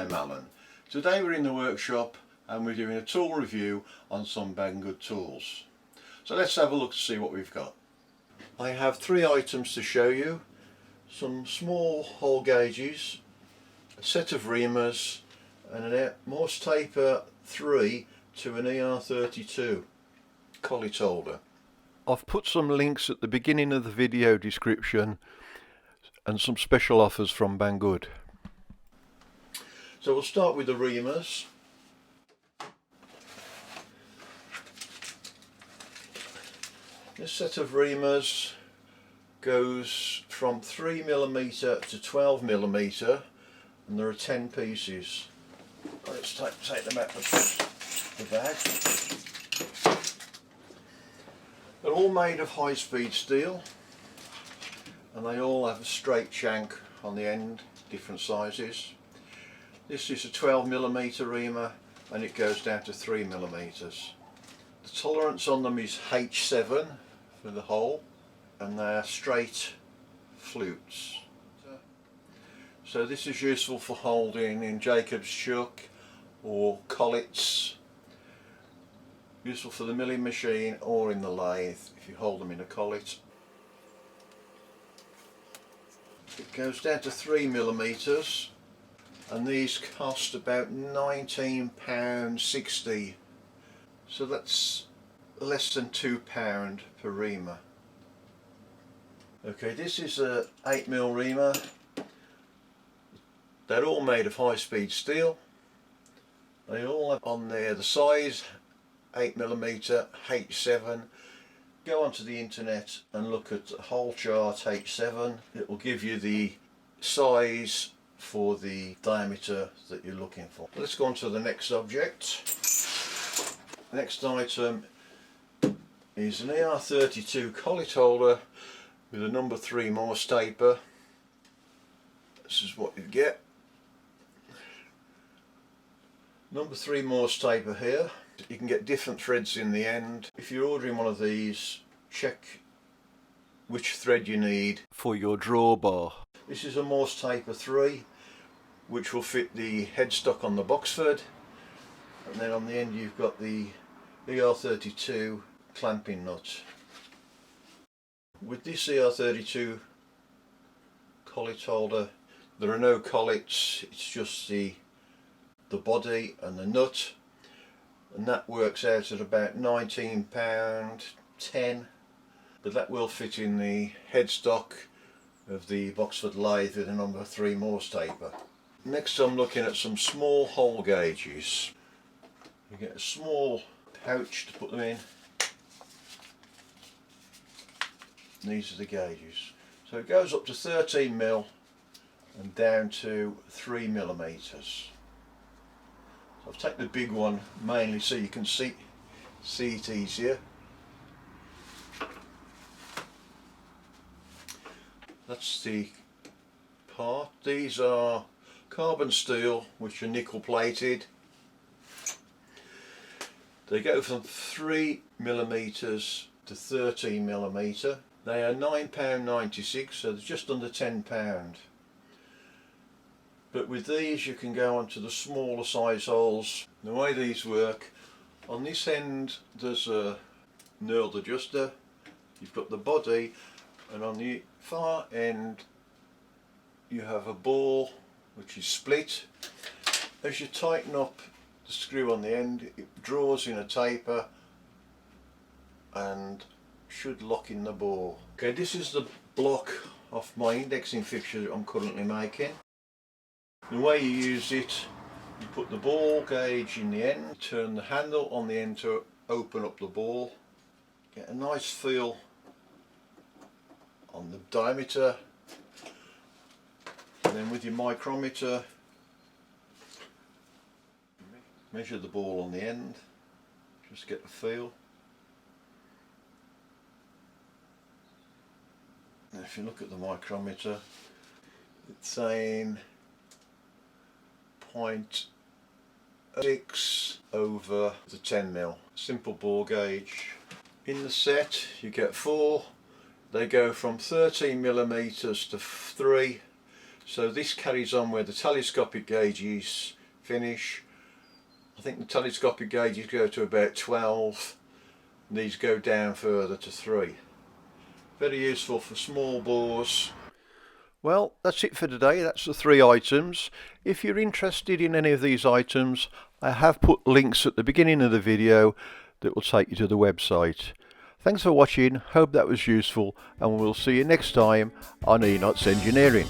I'm Alan. Today we're in the workshop and we're doing a tool review on some Banggood tools. So let's have a look to see what we've got. I have three items to show you. Some small hole gauges, a set of reamers and a Morse taper 3 to an ER32 collet holder. I've put some links at the beginning of the video description and some special offers from Banggood. So we'll start with the reamers. This set of reamers goes from 3mm to 12mm and there are 10 pieces. Let's take them out of the bag. They're all made of high-speed steel and they all have a straight shank on the end, different sizes. This is a 12mm reamer and it goes down to 3mm. The tolerance on them is H7 for the hole and they are straight flutes. So this is useful for holding in Jacob's chuck or collets. Useful for the milling machine or in the lathe if you hold them in a collet. It goes down to 3mm and these cost about £19.60, so that's less than £2 per reamer. Okay, this is a 8mm reamer. They're all made of high-speed steel. They all have on there the size 8mm H7. Go onto the internet and look at the hole chart H7. It will give you the size for the diameter that you're looking for. Let's go on to the next object. The next item is an ER32 collet holder with a number 3 Morse taper. This is what you get. Number 3 Morse taper here. You can get different threads in the end. If you're ordering one of these, check which thread you need for your drawbar. This is a Morse taper 3 which will fit the headstock on the Boxford, and then on the end you've got the ER32 clamping nut. With this ER32 collet holder there are no collets, it's just the body and the nut, and that works out at about £19.10, but that will fit in the headstock of the Boxford lathe with a number 3 Morse taper. Next I'm looking at some small hole gauges. You get a small pouch to put them in. And these are the gauges. So it goes up to 13mm and down to 3mm. So I've taken the big one mainly so you can see it easier. That's the part. These are carbon steel which are nickel plated. They go from 3mm to 13mm. They are £9.96, so they're just under £10. But with these you can go on to the smaller size holes. The way these work, on this end there's a knurled adjuster, you've got the body, and on the far end you have a ball which is split. As you tighten up the screw on the end, it draws in a taper and should lock in the ball. Okay, this is the block of my indexing fixture that I'm currently making. The way you use it, you put the ball gauge in the end, turn the handle on the end to open up the ball, get a nice feel on the diameter, and then with your micrometer measure the ball on the end, just get a feel. And if you look at the micrometer, it's saying 0.6 over the 10mm. Simple ball gauge. In the set you get 4. They go from 13mm to 3 So this carries on where the telescopic gauges finish. I think the telescopic gauges go to about 12. These go down further to 3. Very useful for small bores. Well, that's it for today. That's the 3 items. If you're interested in any of these items, I have put links at the beginning of the video that will take you to the website. Thanks for watching, hope that was useful, and we'll see you next time on Enots Engineering.